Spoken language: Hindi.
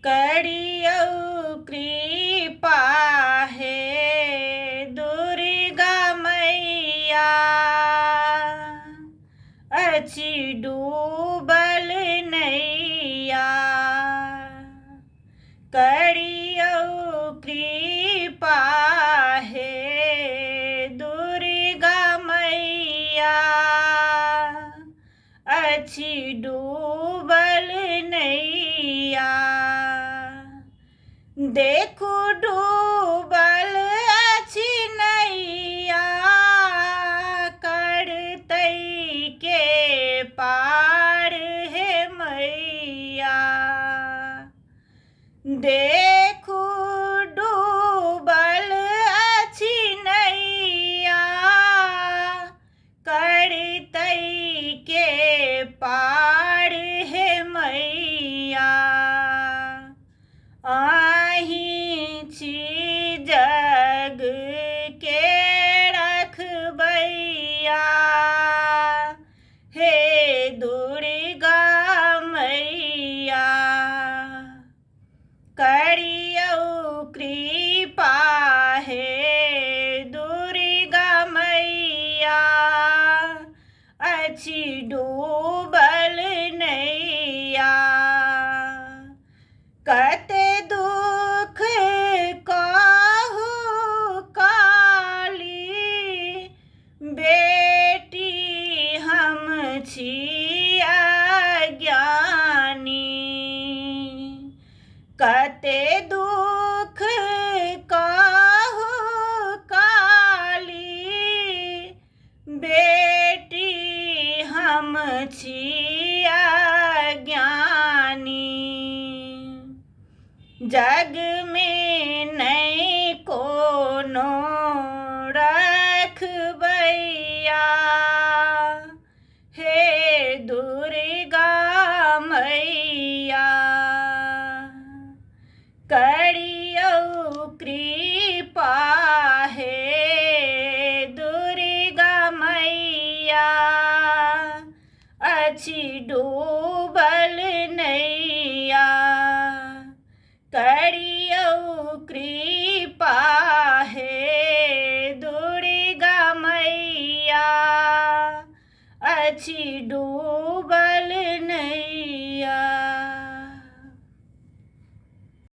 करियौ कृपा हे दुर्गा मैया, अछि डूबल नैया। करियौ कृपा हे दुर्गा मैया, अछि डूबल नैया। देखू डूबल अछि नैया, करतै के पार हे मैया। देखू डूबल अछि नैया, करतै के पार हे मैया। अहीं छी जग के रखबैया, हे दुर्गा मैया। करियौ कृपा हे दुर्गा मैया, अछि डूबल नैया। कते दुख कहू काली, बेटी हम छी अज्ञानी। कते दुख कहू काली, बेटी हम छी अज्ञानी। जग में नहीं कोनो रखबैया, हे दुर्गा मैया। करियौ कृपा हे दुर्गा मैया, अछि डूबल नैया। करियौ कृपा हे दुर्गा मैया, अछि